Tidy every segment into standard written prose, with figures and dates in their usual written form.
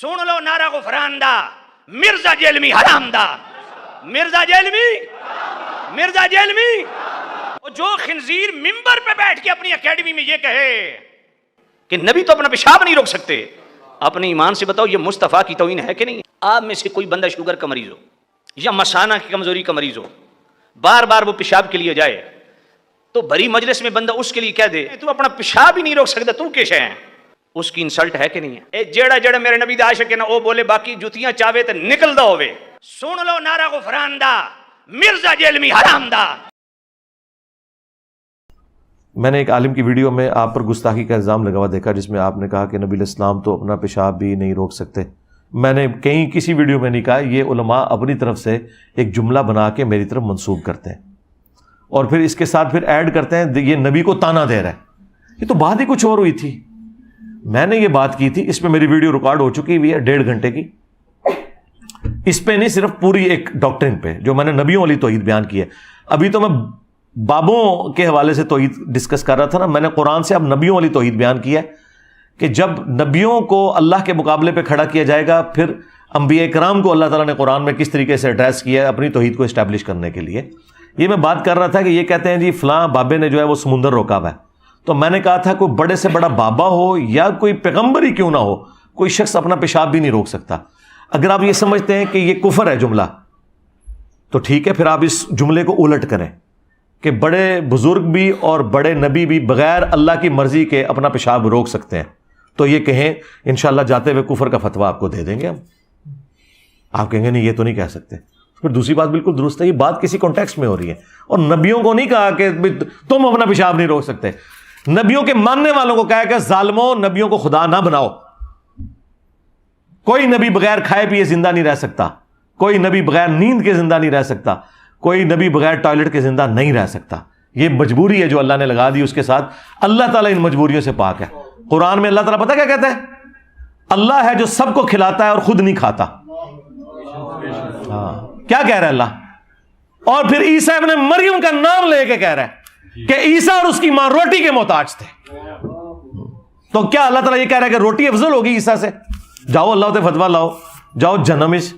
سن لو نعرہ غفران دا، مرزا جیلمی حرام دا، مرزا جیلمی جو خنزیر ممبر پہ بیٹھ کے اپنی اکیڈمی میں یہ کہے کہ نبی تو اپنا پیشاب نہیں روک سکتے، اپنے ایمان سے بتاؤ یہ مصطفیٰ کی توہین ہے کہ نہیں؟ آپ میں سے کوئی بندہ شوگر کا مریض ہو یا مثانہ کی کمزوری کا مریض ہو، بار بار وہ پیشاب کے لیے جائے تو بڑی مجلس میں بندہ اس کے لیے کہہ دے تو اپنا پیشاب ہی نہیں روک سکتا، تو کیسے ہیں؟ اس کی انسلٹ ہے کہ نہیں ہے؟ اے جیڑا میرے نبی دا عاشق ہے نا وہ بولے باقی جتیاں چاہے تو نکل دا ہوئے، سن لو نعرہ غفران دا، مرزا جیلمی حرام دا۔ میں نے ایک عالم کی ویڈیو میں آپ پر گستاخی کا الزام لگا ہوا دیکھا جس میں آپ نے کہا کہ نبی علیہ السلام تو اپنا پیشاب بھی نہیں روک سکتے۔ میں نے کہیں کسی ویڈیو میں نہیں کہا، یہ علماء اپنی طرف سے ایک جملہ بنا کے میری طرف منسوب کرتے ہیں اور پھر اس کے ساتھ پھر ایڈ کرتے ہیں یہ نبی کو تانا دے رہا ہے۔ یہ تو بات ہی کچھ اور ہوئی تھی، میں نے یہ بات کی تھی، اس پہ میری ویڈیو ریکارڈ ہو چکی ہوئی ہے 1.5 گھنٹے کی، اس پہ نہیں صرف پوری ایک ڈاکٹرن پہ جو میں نے نبیوں والی توحید بیان کی ہے۔ ابھی تو میں بابوں کے حوالے سے توحید ڈسکس کر رہا تھا نا، میں نے قرآن سے اب نبیوں والی توحید بیان کی ہے کہ جب نبیوں کو اللہ کے مقابلے پہ کھڑا کیا جائے گا پھر انبیاء کرام کو اللہ تعالیٰ نے قرآن میں کس طریقے سے ایڈریس کیا ہے اپنی توحید کو اسٹیبلش کرنے کے لیے۔ یہ میں بات کر رہا تھا کہ یہ کہتے ہیں جی فلاں بابے نے جو ہے وہ سمندر روکا ہوا ہے، تو میں نے کہا تھا کوئی بڑے سے بڑا بابا ہو یا کوئی پیغمبر ہی کیوں نہ ہو، کوئی شخص اپنا پیشاب بھی نہیں روک سکتا۔ اگر آپ یہ سمجھتے ہیں کہ یہ کفر ہے جملہ تو ٹھیک ہے، پھر آپ اس جملے کو الٹ کریں کہ بڑے بزرگ بھی اور بڑے نبی بھی بغیر اللہ کی مرضی کے اپنا پیشاب روک سکتے ہیں، تو یہ کہیں انشاءاللہ جاتے ہوئے کفر کا فتویٰ آپ کو دے دیں گے ہم۔ آپ کہیں گے نہیں یہ تو نہیں کہہ سکتے، پھر دوسری بات بالکل درست ہے، یہ بات کسی کانٹیکسٹ میں ہو رہی ہے، اور نبیوں کو نہیں کہا کہ تم اپنا پیشاب نہیں روک سکتے، نبیوں کے ماننے والوں کو کہا کہ ظالموں نبیوں کو خدا نہ بناؤ۔ کوئی نبی بغیر کھائے پیے زندہ نہیں رہ سکتا، کوئی نبی بغیر نیند کے زندہ نہیں رہ سکتا، کوئی نبی بغیر ٹوائلٹ کے زندہ نہیں رہ سکتا۔ یہ مجبوری ہے جو اللہ نے لگا دی، اس کے ساتھ اللہ تعالیٰ ان مجبوریوں سے پاک ہے۔ قرآن میں اللہ تعالیٰ پتہ کیا کہتا ہے؟ اللہ ہے جو سب کو کھلاتا ہے اور خود نہیں کھاتا۔ ہاں کیا کہہ رہا ہے اللہ؟ اور پھر عیسیٰ ابن مریم کا نام لے کے کہہ رہا ہے کہ عیسیٰ اور اس کی ماں روٹی کے محتاج تھے۔ تو کیا اللہ تعالیٰ یہ کہہ رہا ہے کہ روٹی افضل ہوگی عیسیٰ سے؟ جاؤ اللہ تے فتویٰ لاؤ، جاؤ جنمش۔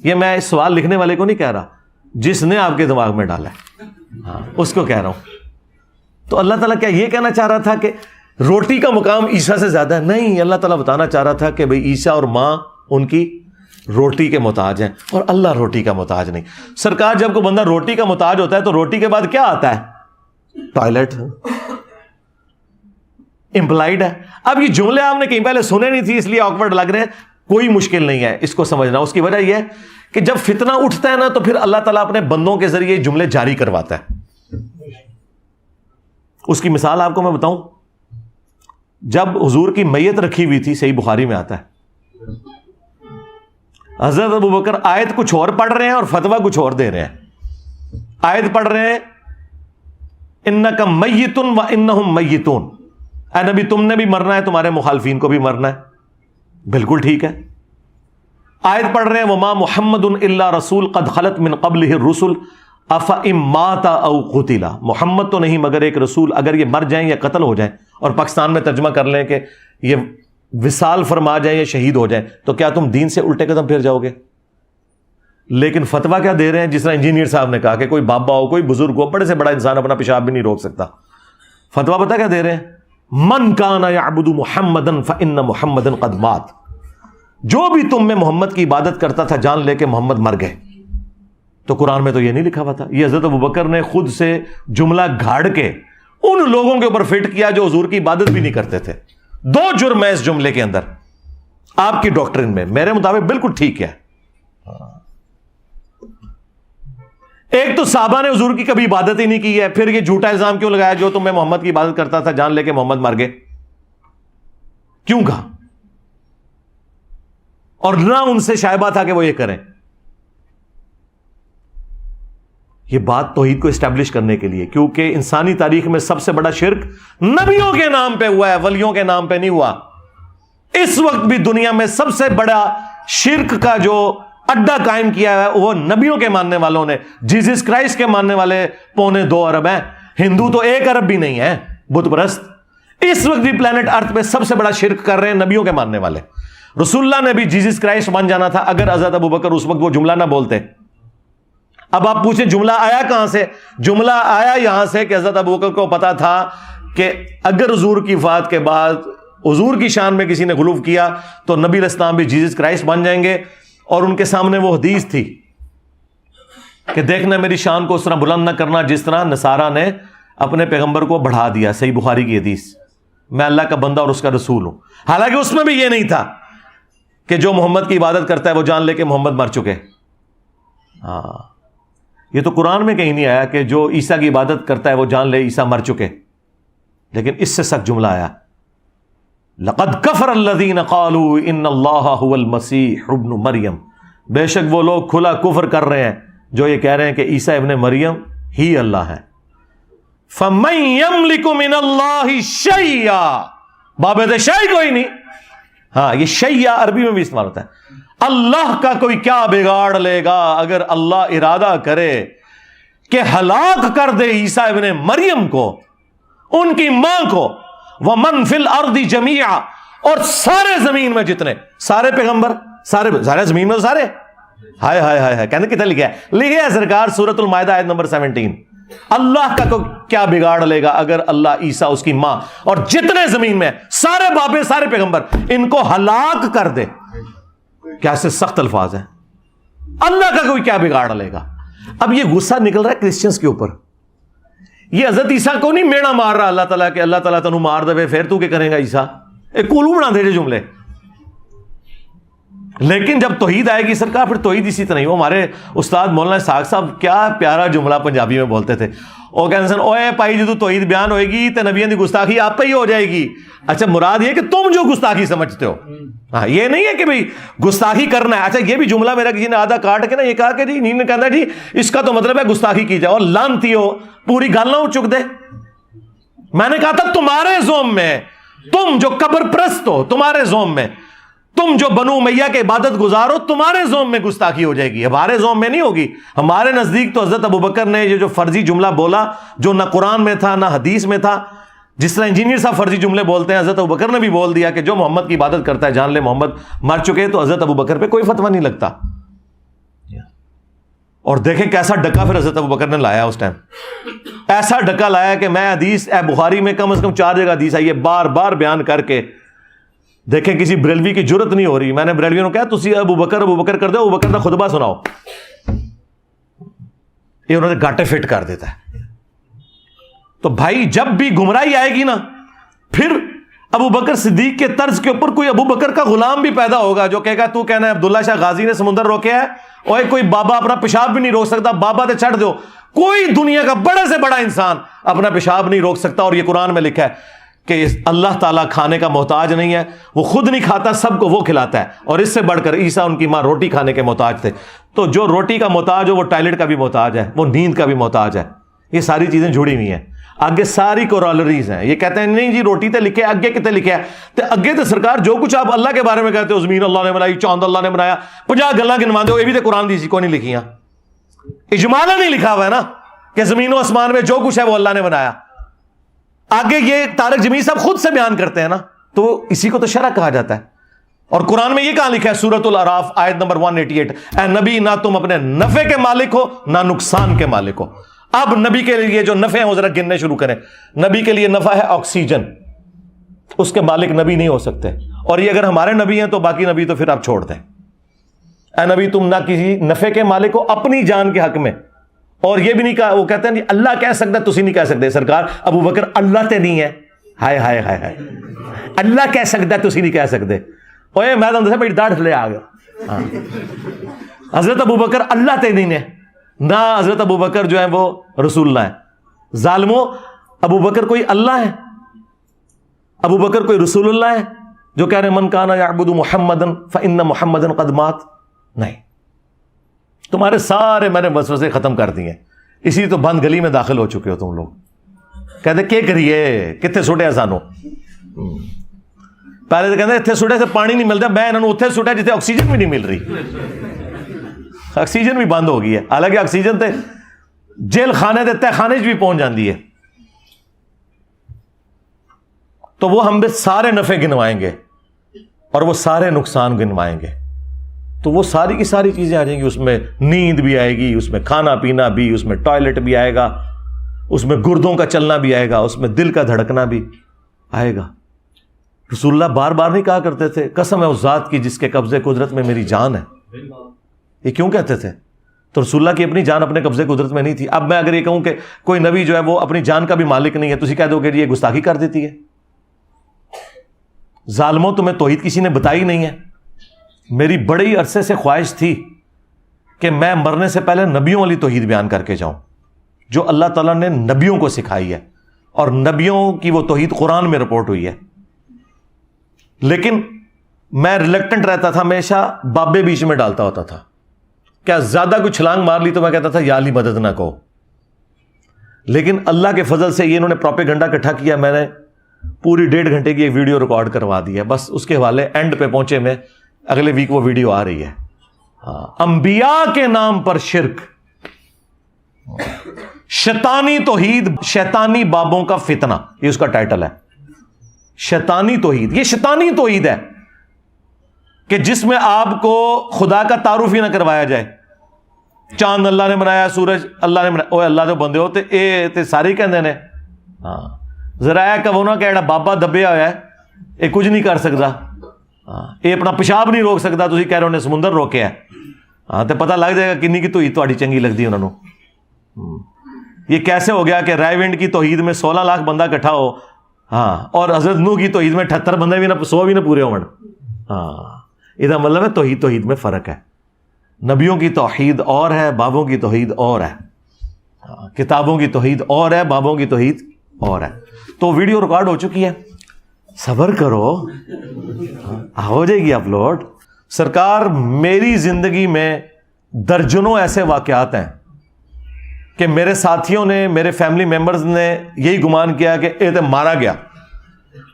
یہ میں اس سوال لکھنے والے کو نہیں کہہ رہا، جس نے آپ کے دماغ میں ڈالا ہے ہاں اس کو کہہ رہا ہوں۔ تو اللہ تعالیٰ کیا یہ کہنا چاہ رہا تھا کہ روٹی کا مقام عیسیٰ سے زیادہ ہے؟ نہیں، اللہ تعالیٰ بتانا چاہ رہا تھا کہ بھئی عیسیٰ اور ماں ان کی روٹی کے محتاج ہیں اور اللہ روٹی کا محتاج نہیں۔ سرکار جب کوئی بندہ روٹی کا محتاج ہوتا ہے تو روٹی کے بعد کیا آتا ہے؟ ٹوائلٹ امپلائڈ ہے۔ اب یہ جملے آپ نے کہیں پہلے سنے نہیں تھی اس لیے آکورڈ لگ رہے ہیں، کوئی مشکل نہیں ہے اس کو سمجھنا۔ اس کی وجہ یہ ہے کہ جب فتنہ اٹھتا ہے نا تو پھر اللہ تعالیٰ اپنے بندوں کے ذریعے جملے جاری کرواتا ہے۔ اس کی مثال آپ کو میں بتاؤں، جب حضور کی میت رکھی ہوئی تھی، صحیح بخاری میں آتا ہے، حضرت ابوبکر آیت کچھ اور پڑھ رہے ہیں اور فتویٰ کچھ اور دے رہے ہیں۔ آیت پڑھ رہے ہیں انک میت و انہم میتون، اے نبی تم نے بھی مرنا ہے، تمہارے مخالفین کو بھی مرنا ہے، بالکل ٹھیک ہے۔ آیت پڑھ رہے ہیں وما محمد الا رسول قد خلت من قبلہ الرسل افئن مات او قتل، محمد تو نہیں مگر ایک رسول، اگر یہ مر جائیں یا قتل ہو جائیں، اور پاکستان میں ترجمہ کر لیں کہ یہ وصال فرما جائیں یا شہید ہو جائیں، تو کیا تم دین سے الٹے قدم پھر جاؤ گے؟ لیکن فتویٰ کیا دے رہے ہیں؟ جس طرح انجینئر صاحب نے کہا کہ کوئی بابا ہو، کوئی بزرگ ہو، بڑے سے بڑا انسان اپنا پیشاب بھی نہیں روک سکتا۔ فتویٰ پتہ کیا دے رہے ہیں؟ من کان یعبد محمدا فان محمدا قد مات، جو بھی تم میں محمد کی عبادت کرتا تھا جان لے کے محمد مر گئے۔ تو قرآن میں تو یہ نہیں لکھا ہوا تھا، یہ حضرت ابوبکر نے خود سے جملہ گھاڑ کے ان لوگوں کے اوپر فٹ کیا جو حضور کی عبادت بھی نہیں کرتے تھے۔ 2 جرم ہے اس جملے کے اندر آپ کی ڈاکٹرن میں، میرے مطابق بالکل ٹھیک ہے۔ ایک تو صحابہ نے حضور کی کبھی عبادت ہی نہیں کی ہے، پھر یہ جھوٹا الزام کیوں لگایا جو تم میں محمد کی عبادت کرتا تھا جان لے کے محمد مر گئے؟ کیوں کہا؟ اور نہ ان سے شائبہ تھا کہ وہ یہ کریں۔ یہ بات توحید کو اسٹیبلش کرنے کے لیے، کیونکہ انسانی تاریخ میں سب سے بڑا شرک نبیوں کے نام پہ ہوا ہے، ولیوں کے نام پہ نہیں ہوا۔ اس وقت بھی دنیا میں سب سے بڑا شرک کا جو اڈا قائم کیا ہے وہ نبیوں کے ماننے والوں نے۔ جیزس کرائسٹ کے ماننے والے 2.25 ارب ہیں، ہندو تو 1 ارب بھی نہیں ہے، بت پرست۔ اس وقت بھی پلانٹ ارتھ پہ سب سے بڑا شرک کر رہے ہیں نبیوں کے ماننے والے۔ رسول اللہ نے بھی جیزس کرائسٹ بن جانا تھا اگر حضرت ابوبکر اس وقت وہ جملہ نہ بولتے. اب آپ پوچھیں جملہ آیا کہاں سے؟ جملہ آیا یہاں سے کہ حضرت ابوبکر کو پتا تھا کہ اگر حضور کی وفات کے بعد حضور کی شان میں کسی نے غلو کیا تو نبی علیہ السلام بھی جیزس کرائسٹ بن جائیں گے. اور ان کے سامنے وہ حدیث تھی کہ دیکھنا میری شان کو اس طرح بلند نہ کرنا جس طرح نصارہ نے اپنے پیغمبر کو بڑھا دیا. صحیح بخاری کی حدیث، میں اللہ کا بندہ اور اس کا رسول ہوں. حالانکہ اس میں بھی یہ نہیں تھا کہ جو محمد کی عبادت کرتا ہے وہ جان لے کہ محمد مر چکے. ہاں، یہ تو قرآن میں کہیں نہیں آیا کہ جو عیسیٰ کی عبادت کرتا ہے وہ جان لے عیسیٰ مر چکے. لیکن اس سے سخت جملہ آیا، لقد کفر الذین قالوا ان اللہ هو المسیح ابن مریم. بے شک وہ لوگ کھلا کفر کر رہے ہیں جو یہ کہہ رہے ہیں کہ عیسیٰ ابن مریم ہی اللہ ہے. فمن یملک من اللہ شیئا، بابد شیء کوئی نہیں. ہاں، یہ شیء عربی میں بھی استعمال ہوتا ہے. اللہ کا کوئی کیا بگاڑ لے گا اگر اللہ ارادہ کرے کہ ہلاک کر دے عیسیٰ ابن مریم کو، ان کی ماں کو، ومن فی الارض جمیعا، اور سارے زمین میں جتنے سارے پیغمبر، سارے زمین میں سارے. ہائے ہائے ہائے، کہنے کتنے لکھا ہے؟ لکھے ہے سرکار سورۃ المائدہ آیت نمبر 17. اللہ کا کیا بگاڑ لے گا اگر اللہ، عیسیٰ، اس کی ماں اور جتنے زمین میں سارے بابے، سارے پیغمبر، ان کو ہلاک کر دے. کیا سے سخت الفاظ ہیں. اللہ کا کوئی کیا بگاڑ لے گا. اب یہ غصہ نکل رہا ہے کرسچنز کے اوپر. یہ حضرت عیسیٰ کو نہیں میڑا مار رہا اللہ تعالیٰ کہ اللہ تعالیٰ تنو مار دے پھر تو کیا کرے گا عیسیٰ. ایک کولو بنا دے جو جملے. لیکن جب توحید آئے گی سرکار، پھر توحید اسی طرح نہیں. وہ ہمارے استاد مولانا اسحاق صاحب کیا پیارا جملہ پنجابی میں بولتے تھے. وہ کہتے ہیں اوے پائی جدو توحید بیان ہوئے گی تو نبیوں کی گستاخی آپ پہ ہی ہو جائے گی. اچھا، مراد یہ کہ تم جو گستاخی سمجھتے ہو. ہاں، یہ نہیں ہے کہ بھئی گستاخی کرنا ہے. اچھا، یہ بھی جملہ میرا کسی نے آدھا کاٹ کے نا یہ کہا کہ جی نہیں کہنا جی اس کا تو مطلب ہے گستاخی کی جائے، اور لانتی ہو پوری گل نہ چک دے. میں نے کہا تھا تمہارے زوم میں، تم جو قبر پرست ہو، تمہارے زوم میں، تم جو بنو امیہ کے عبادت گزار ہو، تمہارے زوم میں گستاخی ہو جائے گی، ہمارے زوم میں نہیں ہوگی. ہمارے نزدیک تو حضرت ابوبکر نے یہ جو فرضی جملہ بولا جو نہ قرآن میں تھا نہ حدیث میں تھا، جس طرح انجینئر صاحب فرضی جملے بولتے ہیں، حضرت ابوبکر نے بھی بول دیا کہ جو محمد کی عبادت کرتا ہے جان لے محمد مر چکے. تو حضرت ابوبکر پہ کوئی فتویٰ نہیں لگتا. اور دیکھیں کیسا ڈکا پھر حضرت ابوبکر نے لایا اس ٹائم. ایسا ڈکا لایا کہ میں حدیث بخاری میں کم از کم 4 جگہ حدیث آئی ہے بار بار بیان کر کے. دیکھیں کسی بریلوی کی جرت نہیں ہو رہی. میں نے بریلویوں کو کہا تسی ابوبکر کر دو، ابوبکر کا خطبہ سناؤ. یہ انہوں نے گاٹے فٹ کر دیتا ہے. تو بھائی جب بھی گمراہی آئے گی نا، پھر ابوبکر صدیق کے طرز کے اوپر کوئی ابوبکر کا غلام بھی پیدا ہوگا جو کہے گا تو کہنا ہے عبداللہ شاہ غازی نے سمندر روکیا ہے، اور کوئی بابا اپنا پیشاب بھی نہیں روک سکتا، بابا تے چھڑ دو. کوئی دنیا کا بڑے سے بڑا انسان اپنا پیشاب نہیں روک سکتا. اور یہ قرآن میں لکھا ہے کہ اللہ تعالیٰ کھانے کا محتاج نہیں ہے، وہ خود نہیں کھاتا، سب کو وہ کھلاتا ہے. اور اس سے بڑھ کر عیسیٰ ان کی ماں روٹی کھانے کے محتاج تھے. تو جو روٹی کا محتاج ہو وہ ٹائلٹ کا بھی محتاج ہے، وہ نیند کا بھی محتاج ہے. یہ ساری چیزیں جڑی ہوئی ہیں. آگے ساری کورالریز ہیں. یہ کہتے ہیں نہیں جی روٹی تے لکھے آگے کتے لکھے ہے تے اگے تے سرکار جو کچھ آپ اللہ کے بارے میں کہتے ہو، زمین اللہ نے بنائی، چاند اللہ نے بنایا، 50 گلاں گنوا دو، یہ بھی تے قرآن دی کوئی نہیں لکھیاں. اجمالا نہیں لکھا ہوا ہے نا کہ زمین و آسمان میں جو کچھ ہے وہ اللہ نے بنایا. آگے یہ طارق جمیل صاحب خود سے بیان کرتے ہیں نا، تو اسی کو تو شرع کہا جاتا ہے. اور قرآن میں یہ کہاں لکھا ہے سورۃ الاعراف آیت نمبر 188، اے نبی نہ تم اپنے نفع کے مالک ہو نہ نقصان کے مالک ہو. اب نبی کے لیے جو نفع ہیں وہ ذرا گننے شروع کریں. نبی کے لیے نفع ہے آکسیجن، اس کے مالک نبی نہیں ہو سکتے. اور یہ اگر ہمارے نبی ہیں تو باقی نبی تو پھر آپ چھوڑ دیں. اے نبی تم نہ کسی نفع کے مالک ہو اپنی جان کے حق میں. اور یہ بھی نہیں کہا، وہ کہتے ہیں اللہ کہہ سکتا ہے، تسی نہیں کہہ سکتے. سرکار ابوبکر اللہ تے نہیں ہے. ہائے ہائے ہائے ہائے، اللہ کہہ سکتا ہے تسی نہیں کہہ سکتے. اوے میں تو میری داڑھ تھلے آ گیا. حضرت ابوبکر اللہ تے نہیں ہے، نہ حضرت ابوبکر جو ہے وہ رسول اللہ ہے. ظالموں، ابوبکر کوئی اللہ ہے؟ ابوبکر کوئی رسول اللہ ہے جو کہہ رہے من کان یعبد محمدا فإن محمدا قد مات؟ نہیں. تمہارے سارے میں نے وسوسے ختم کر دیے. اسی تو بند گلی میں داخل ہو چکے ہو تم لوگ. کہتے کیا کریے، کتنے سٹیا سانو. پہلے تو کہتے اتنے سٹے سے پانی نہیں ملتا، میں انہوں نے اتنے سٹیا جتنے آکسیجن بھی نہیں مل رہی. آکسیجن بھی بند ہو گئی ہے، حالانکہ آکسیجن تے جیل خانے دے تہ خانے بھی پہنچ جاندی ہے. تو وہ ہم سارے نفع گنوائیں گے. اور وہ سارے نقصان گنوائیں گے، تو وہ ساری کی ساری چیزیں آ جائیں گی. اس میں نیند بھی آئے گی، اس میں کھانا پینا بھی، اس میں ٹوائلٹ بھی آئے گا، اس میں گردوں کا چلنا بھی آئے گا، اس میں دل کا دھڑکنا بھی آئے گا. رسول اللہ بار بار نہیں کہا کرتے تھے قسم ہے اس ذات کی جس کے قبضے قدرت میں میری جان ہے؟ یہ کیوں کہتے تھے؟ تو رسول اللہ کی اپنی جان اپنے قبضے قدرت میں نہیں تھی. اب میں اگر یہ کہوں کہ کوئی نبی جو ہے وہ اپنی جان کا بھی مالک نہیں ہے تو اسی کہہ دو کہ یہ گستاخی کر دیتی ہے. ظالموں تمہیں توحید کسی نے بتائی نہیں ہے. میری بڑی عرصے سے خواہش تھی کہ میں مرنے سے پہلے نبیوں والی توحید بیان کر کے جاؤں جو اللہ تعالیٰ نے نبیوں کو سکھائی ہے، اور نبیوں کی وہ توحید قرآن میں رپورٹ ہوئی ہے. لیکن میں ریلیکٹنٹ رہتا تھا، ہمیشہ بابے بیچ میں ڈالتا ہوتا تھا. کیا زیادہ کوئی چھلانگ مار لی تو میں کہتا تھا یا علی مدد نہ کہو. لیکن اللہ کے فضل سے یہ انہوں نے پروپیگنڈا اکٹھا کیا. میں نے پوری 1.5 گھنٹے کی ایک ویڈیو ریکارڈ کروا دی ہے، بس اس کے حوالے اینڈ پہ پہنچے میں. اگلے ویک وہ ویڈیو آ رہی ہے. انبیاء کے نام پر شرک، شیطانی توحید، شیطانی بابوں کا فتنہ، یہ اس کا ٹائٹل ہے. شیطانی توحید، یہ شیطانی توحید ہے کہ جس میں آپ کو خدا کا تعارف ہی نہ کروایا جائے. چاند اللہ نے بنایا، سورج اللہ نے بنایا. اوے اللہ جو بندے ہوتے اے سارے کہندے نے ہاں ذرا کہ وہ نہ کہ بابا دبیا ہوا ہے یہ کچھ نہیں کر سکتا، یہ اپنا پیشاب نہیں روک سکتا، تسی کہہ رہے انہیں سمندر روکیا ہے. ہاں تو پتہ لگ جائے گا کنی کی توحید تہاڈی چنگی لگتی انہوں نے. یہ کیسے ہو گیا کہ رائے ونڈ کی توحید میں 16 لاکھ بندہ اکٹھا ہو، ہاں، اور حضرت نوح کی توحید میں 78 بندے بھی نہ 100 بھی نہ پورے ہون. ہاں یہ مطلب ہے توحید میں فرق ہے. نبیوں کی توحید اور ہے، بابوں کی توحید اور ہے. کتابوں کی توحید اور ہے، بابوں کی توحید اور ہے. تو ویڈیو ریکارڈ ہو چکی ہے، صبر کرو، ہو جائے گی اپلوڈ. سرکار میری زندگی میں درجنوں ایسے واقعات ہیں کہ میرے ساتھیوں نے، میرے فیملی ممبرز نے یہی گمان کیا کہ یہ تو مارا گیا.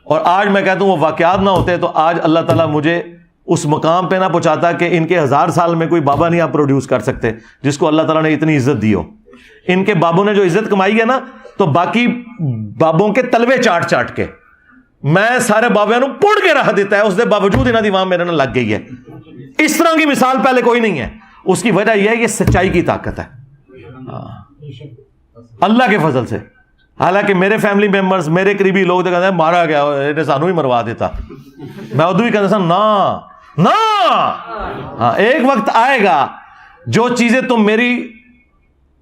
اور آج میں کہتا ہوں وہ واقعات نہ ہوتے تو آج اللہ تعالیٰ مجھے اس مقام پہ نہ پہنچاتا کہ ان کے 1000 سال میں کوئی بابا نہیں آپ پروڈیوس کر سکتے جس کو اللہ تعالیٰ نے اتنی عزت دی ہو. ان کے بابوں نے جو عزت کمائی ہے نا، تو باقی بابوں کے تلوے چاٹ چاٹ کے میں سارے بابیاں نو پڑ کے رکھ دیتا ہے، اس دے باوجود انہاں دی وہاں میرے نال لگ گئی ہے. اس طرح کی مثال پہلے کوئی نہیں ہے. اس کی وجہ یہ ہے کہ سچائی کی طاقت ہے اللہ کے فضل سے. حالانکہ میرے فیملی ممبرز، میرے قریبی لوگ تو کہتے ہیں مارا گیا، انہیں سانو ہی مروا دیتا. میں ادو بھی کہتا تھا نا، ہاں ایک وقت آئے گا جو چیزیں تم میری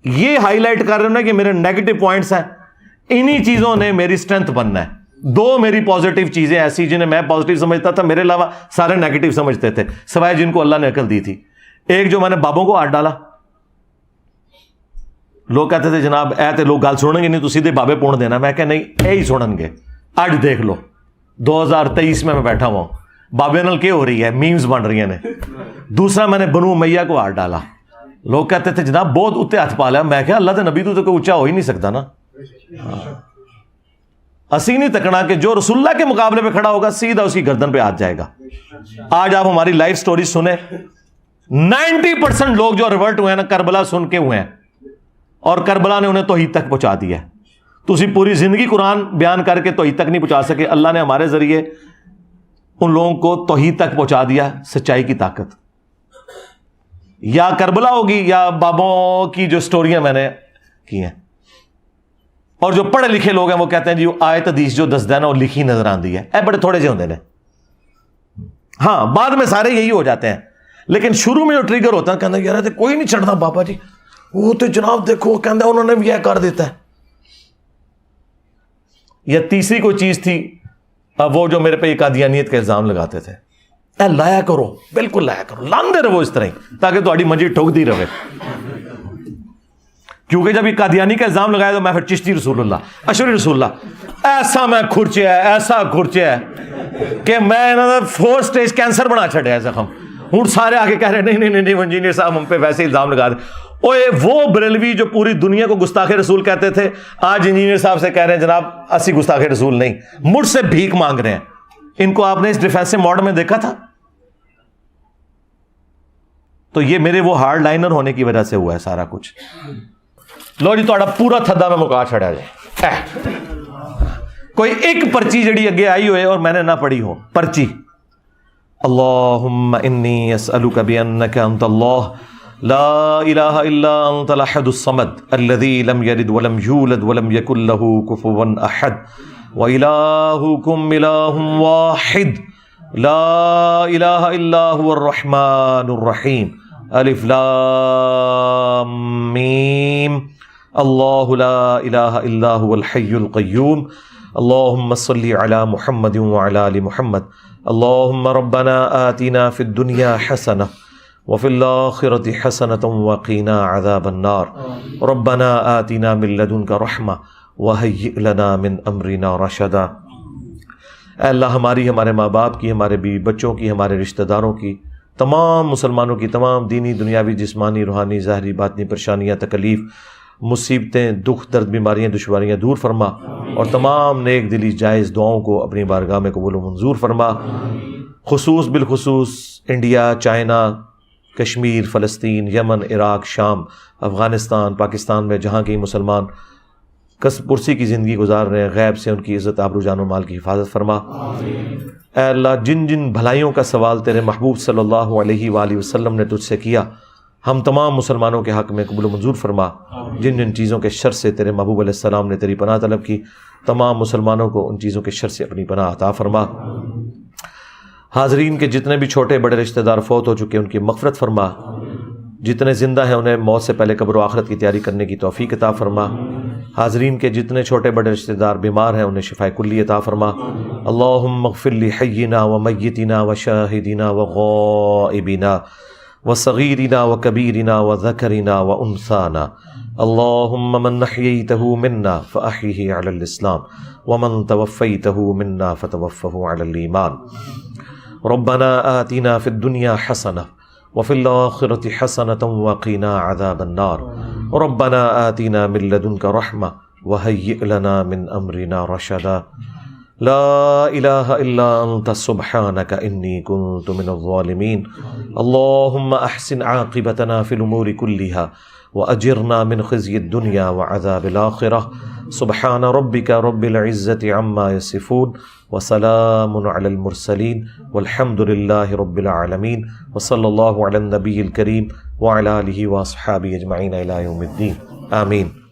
یہ ہائی لائٹ کر رہے ہو نا کہ میرے نیگیٹو پوائنٹس ہیں، انہی چیزوں نے میری سٹرینتھ بننا ہے. 2 میری پازیٹیو چیزیں ایسی جنہیں میں پازیٹیو سمجھتا تھا، میرے علاوہ سارے نیگیٹو سمجھتے تھے سوائے جن کو اللہ نے عقل دی تھی. ایک جو میں نے بابوں کو ہاتھ ڈالا، لوگ کہتے تھے جناب اے تے لوگ گل سنیں گے نہیں تو سیدھے بابے پون دینا. میں کہ نہیں، اے ہی سنن گے. اج دیکھ لو 2023 میں بیٹھا ہوا ہوں، بابے نال کیا ہو رہی ہے، میمز بن رہی ہیں. دوسرا میں نے بنو امیہ کو ہاتھ ڈالا. لوگ کہتے تھے جناب بہت اتنے ہاتھ پا لیا. میں کہ اللہ دے نبی تو کوئی اونچا ہو ہی نہیں سکتا نا. اسی نہیں تکنا کہ جو رسول اللہ کے مقابلے پہ کھڑا ہوگا سیدھا اس کی گردن پہ ہاتھ جائے گا. آج آپ ہماری لائف سٹوری سنیں، 90% لوگ جو ریورٹ ہوئے ہیں نا کربلا سن کے ہوئے ہیں، اور کربلا نے انہیں توحید تک پہنچا دیا ہے. تو اسی پوری زندگی قرآن بیان کر کے توحید تک نہیں پہنچا سکے. اللہ نے ہمارے ذریعے ان لوگوں کو توحید تک پہنچا دیا. سچائی کی طاقت یا کربلا ہوگی یا بابوں کی جو سٹوریاں میں نے کی ہیں. اور جو پڑھے لکھے لوگ ہیں وہ کہتے ہیں جی آیت حدیث جو دسدا ہے نا وہ لکھی نظر آندی ہے. اے بڑے تھوڑے سے ہوندے نے. ہاں بعد میں سارے یہی ہو جاتے ہیں، لیکن شروع میں جو ٹریگر ہوتا ہے کہنا یار تے کوئی نہیں چڑھتا بابا جی، وہ تو جناب دیکھو کہندا انہوں نے بھی یہ کر دیتا ہے. یا تیسری کوئی چیز تھی وہ جو میرے پہ یہ قادیانیت کا الزام لگاتے تھے. اے لایا کرو، بالکل لایا کرو، لاندے رہو اس طرح ہی تاکہ تہاڈی منجی ٹھوکدی رہے. کیونکہ جب یہ قادیانی کا الزام لگایا تو میں پھر چشتی رسول اللہ، اشری رسول اللہ، ایسا میں کھرچیا ہے، ایسا کھرچیا ہے کہ میں 4 سٹیج کینسر بنا چھڑیا ہے زخم. ہوں سارے آگے کہہ رہے نہیں انجینئر صاحب ہم پہ ویسے الزام لگا دیں. اوے وہ بریلوی جو پوری دنیا کو گستاخ رسول کہتے تھے آج انجینئر صاحب سے کہہ رہے ہیں جناب اسی گستاخ رسول نہیں، مجھ سے بھیک مانگ رہے ہیں. ان کو آپ نے اس ڈیفینسو موڈ میں دیکھا تھا؟ تو یہ میرے وہ ہارڈ لائنر ہونے کی وجہ سے ہوا ہے سارا کچھ. لو جی تھوڑا پورا تھدا میں مکا چھڑیا جائے. کوئی ایک پرچی جڑی اگے آئی ہوئے اور میں نے نہ پڑھی ہو پرچی، اللهم إني أسألك بأنك أنت الله لا إله إلا أنت الأحد الصمد الذي لم يلد ولم يولد ولم يكن له كفوا أحد وإلهكم إله واحد لا إله إلا هو الرحمن الرحيم ألف لام ميم الله لا إله إلا هو الحي القيوم اللهم صل على محمد وعلى آل محمد اللهم ربنا آتنا في الدنيا حسنة وفي الآخرة حسنة وقنا عذاب النار ربنا آتنا من لدنك رحمة وهيئ لنا من أمرنا رشدا۔ اے اللہ ہماری، ہمارے ماں باپ کی، ہمارے بیوی بچوں کی، ہمارے رشتہ داروں کی، تمام مسلمانوں کی تمام دینی، دنیاوی، جسمانی، روحانی، ظاہری، باطنی پریشانیاں، تکلیف، مصیبتیں، دکھ، درد، بیماریاں، دشواریاں دور فرما، اور تمام نیک دلی جائز دعاؤں کو اپنی بارگاہ میں قبول و منظور فرما۔ بالخصوص انڈیا، چائنا، کشمیر، فلسطین، یمن، عراق، شام، افغانستان، پاکستان میں جہاں کہیں مسلمان کسب پرسی کی زندگی گزار رہے ہیں، غیب سے ان کی عزت، آبرو، جان و مال کی حفاظت فرما۔ اے اللہ، جن جن بھلائیوں کا سوال تیرے محبوب صلی اللہ علیہ وآلہ وسلم نے تجھ سے کیا، ہم تمام مسلمانوں کے حق میں قبول و منظور فرما۔ جن جن چیزوں کے شر سے تیرے محبوب علیہ السلام نے تیری پناہ طلب کی، تمام مسلمانوں کو ان چیزوں کے شر سے اپنی پناہ عطا فرما۔ حاضرین کے جتنے بھی چھوٹے بڑے رشتہ دار فوت ہو چکے ان کی مغفرت فرما، جتنے زندہ ہیں انہیں موت سے پہلے قبر و آخرت کی تیاری کرنے کی توفیق عطا فرما۔ حاضرین کے جتنے چھوٹے بڑے رشتہ دار بیمار ہیں انہیں شفاء کلی عطا فرما۔ اللہم اغفر لحینا ومیتنا وشاہدنا وغائبنا وصغیرنا وکبیرنا وذکرنا وانثانا اللہم من احییتہ منا فاحیہ علی الاسلام ومن توفیتہ منا فتوفہ علی الایمان۔ ربنا آتنا فی الدنیا حسنہ وفی الآخرة حسنة وقنا عذاب النار ربنا آتنا من لدنك رحمة وهيئ لنا من أمرنا رشدا لا إله إلا أنت سبحانك إني كنت من الظالمين اللهم أحسن عاقبتنا في الأمور كلها وأجرنا من خزي الدنيا وعذاب الآخرة سبحان ربك رب العزة عما يصفون وسلام على المرسلين والحمد لله رب العالمين وصلى الله على النبي الكريم وعلى آله وأصحابه أجمعين إلى يوم الدين آمين۔